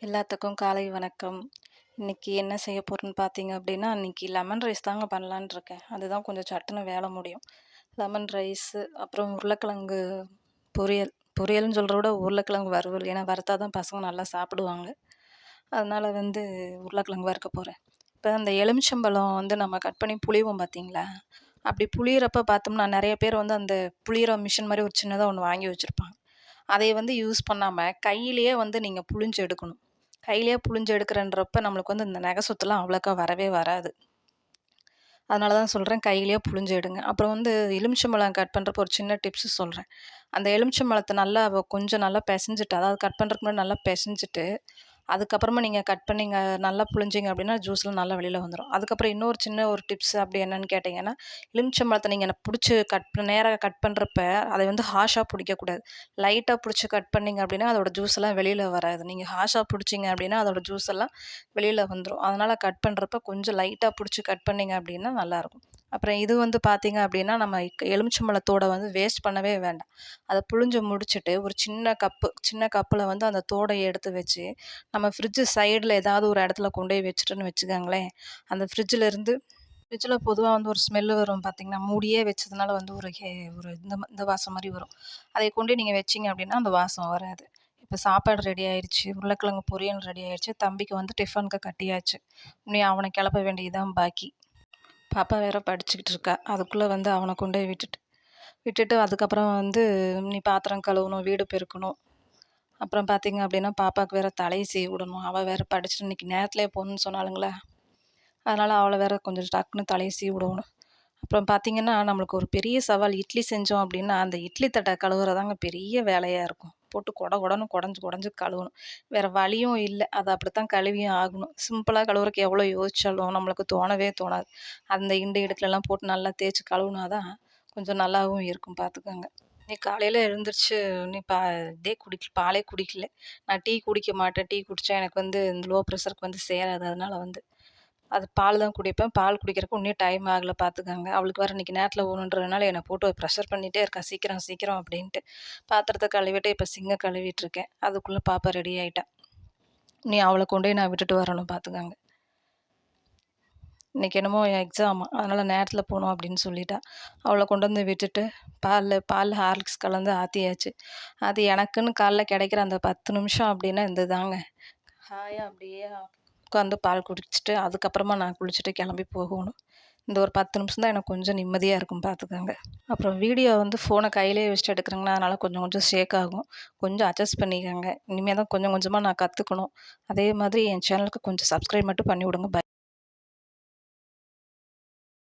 எல்லாத்துக்கும் காலை வணக்கம். இன்னைக்கு என்ன செய்ய போறேன்னு பார்த்தீங்க அப்படின்னா, இன்னைக்கு லெமன் ரைஸ் தாங்க பண்ணலான்னு இருக்கேன். அதுதான் கொஞ்சம் சட்டுன்னு வேலை முடியும். லெமன் ரைஸு, அப்புறம் உருளைக்கிழங்கு பொரியல். பொரியல்னு சொல்கிறத விட உருளைக்கிழங்கு வறுவல். ஏன்னா வறுத்தா தான் பசங்க நல்லா சாப்பிடுவாங்க. அதனால உருளைக்கிழங்கு வறுக்க போறேன். இப்போ அந்த எலுமிச்சம்பழம் நம்ம கட் பண்ணி புளிவோம் பார்த்தீங்களா? அப்படி புளியிறப்ப பார்த்தோம்னா, நெறைய பேர் அந்த புளியிற மிஷின் மாரி ஒரு சின்னதா ஒண்ணு வாங்கி வச்சிருப்பாங்க. அதை யூஸ் பண்ணாம கையிலேயே நீங்க புழிஞ்சு எடுக்கணும். கையிலேயே புழிஞ்சு எடுக்கிறன்றப்ப நம்மளுக்கு இந்த நகம் சொத்தலாம் அவ்வளோக்கா வரவே வராது. அதனால தான் சொல்றேன், கையிலேயே புழிஞ்சு எடுங்க. அப்புறம் எலுமிச்சம்பழம் கட் பண்ணுறப்போ ஒரு சின்ன டிப்ஸ் சொல்றேன். அந்த எலுமிச்சம்பழத்த நல்லா கொஞ்சம் நல்லா பெசஞ்சுட்டு, அதாவது கட் பண்ணுறதுக்கு முன்னாடி நல்லா பெசஞ்சுட்டு, அதுக்கப்புறமா நீங்க கட் பண்ணீங்க நல்லா புழிஞ்சீங்க அப்படின்னா, ஜூஸ்லாம் நல்லா வெளில வந்துரும். அதுக்கப்புறம் இன்னொரு சின்ன ஒரு டிப்ஸ் அப்படி என்னன்னு கேட்டீங்கன்னா, எலுமிச்சம்பழத்த நீங்க புடிச்சு நேரா கட் பண்றப்ப, அதை ஹார்ஷா புடிக்கக்கூடாது. லைட்டா புடிச்சு கட் பண்ணீங்க அப்படின்னா, அதோட ஜூஸ் எல்லாம் வெளில வராது. நீங்க ஹார்ஷா புடிச்சீங்க அப்படின்னா, அதோட ஜூஸ் எல்லாம் வெளில வந்துரும். அதனால கட் பண்றப்ப கொஞ்சம் லைட்டா புடிச்சு கட் பண்ணீங்க அப்படின்னா நல்லாருக்கும். அப்புறம் இது பார்த்தீங்க அப்படின்னா, நம்ம எலுமிச்சம்பழத்தோட வேஸ்ட் பண்ணவே வேண்டாம். அத புழிஞ்சு முடிச்சுட்டு, ஒரு சின்ன கப்புல அந்த தோடைய எடுத்து வச்சு, நம்ம ஃப்ரிட்ஜ் சைடுல ஏதாவது ஒரு இடத்துல கொண்டு போய் வச்சுட்டோன்னு வச்சுக்கோங்களேன், அந்த ஃப்ரிட்ஜில பொதுவா ஒரு ஸ்மெல்லு வரும் பார்த்தீங்கன்னா, மூடியே வச்சதுனால ஒரு ஒரு இந்த வாசம் மாரி வரும். அதை கொண்டு நீங்க வச்சீங்க அப்படின்னா, அந்த வாசம் வராது. இப்ப சாப்பாடு ரெடி ஆயிருச்சு. உருளைக்கிழங்கு பொரியல் ரெடி ஆயிருச்சு. தம்பிக்கு டிஃபனுக்கு கட்டியாச்சு. இனி அவன கிளப்ப வேண்டியது தான் பாக்கி. பாப்பா வேற படிச்சுக்கிட்டு இருக்கா. அதுக்குள்ள அவன கொண்டு போய் விட்டுட்டு அதுக்கப்புறம் இனி பாத்திரம் கழுவணும், வீடு பெருக்கணும். அப்புறம் பார்த்தீங்க அப்படின்னா, பாப்பாவுக்கு வேற தலைய சீவி விடணும். அவ வேற படிச்சுட்டு இன்னைக்கு நேரத்திலேயே போகணும்னு சொன்னாளுங்களா, அதனால அவள வேற கொஞ்சம் டக்குன்னு தலைய சீவி விடணும். அப்புறம் பார்த்தீங்கன்னா, நம்மளுக்கு ஒரு பெரிய சவால் இட்லி செஞ்சோம் அப்படின்னா, அந்த இட்லி தட்ட கழுவுறதாங்க பெரிய வேலையா இருக்கும். போட்டு கொட கொடன்னு கொடஞ்சு கொடஞ்சு கழுவணும். வேற வழியும் இல்ல. அத அப்படித்தான் கழுவியும் ஆகணும். சிம்பிளா கழுவுறக்கு எவ்வளோ யோசிச்சாலும் நம்மளுக்கு தோணவே தோணாது. அந்த இண்டு இடுக்குலலாம் போட்டு நல்லா தேய்ச்சு கழுவுனா தான் கொஞ்சம் நல்லாவும் இருக்கும் பார்த்துக்கோங்க. இன்னைக்கு காலையில எழுந்திரிச்சு நீ இதே பாலே குடிக்கல. நான் டீ குடிக்க மாட்டேன். டீ குடிச்சா எனக்கு இந்த லோ ப்ரெஷருக்கு சேராது. அதனால அது பால் தான் குடிப்பேன். பால் குடிக்கிறக்கு இன்னும் டைம் ஆகல பார்த்துக்கோங்க. அவளுக்கு வேற இன்னைக்கு நேரத்தில போகணுன்றதுனால என்ன போட்டு ப்ரெஷர் பண்ணிட்டே இருக்கா. சீக்கிரம், சீக்கிரம் அப்படின்ட்டு. பாத்திரத்த கழுவிட்டு இப்ப சிங்க கழுவிட்டுருக்கேன். அதுக்குள்ள பாப்பா ரெடி ஆயிட்டா. இனி அவள கொண்டு போய் நான் விட்டுட்டு வரணும் பார்த்துக்கோங்க. இன்னைக்கு என்னமோ எக்ஸாமா. அதனால நேரத்தில போணும் அப்படின்னு சொல்லிட்டா. அவள கொண்டு விட்டுட்டு, பால் ஹார்லிக்ஸ் கலந்து ஆத்தியாச்சு. அது எனக்குன்னு காலைல கிடைக்கிற அந்த 10 நிமிஷம் அப்படின்னா தாங்க. ஹாயா அப்படியே உட்காந்து பால் குடிச்சுட்டு, அதுக்கப்புறமா நான் குளிச்சுட்டு கிளம்பி போகணும். இந்த ஒரு 10 நிமிஷம் தான் எனக்கு கொஞ்சம் நிம்மதியா இருக்கும் பார்த்துக்கோங்க. அப்புறம் வீடியோ ஃபோன கையிலேயே வச்சுட்டு எடுக்கிறேங்கன்னா, அதனால கொஞ்சம் கொஞ்சம் ஷேக் ஆகும். கொஞ்சம் அட்ஜஸ்ட் பண்ணிக்கங்க. இனிமே தான் கொஞ்சம் கொஞ்சமா நான் கத்துக்கணும். அதே மாதிரி என் சேனலுக்கு கொஞ்சம் சப்ஸ்கிரைப் மட்டும் பண்ணி விடுங்க.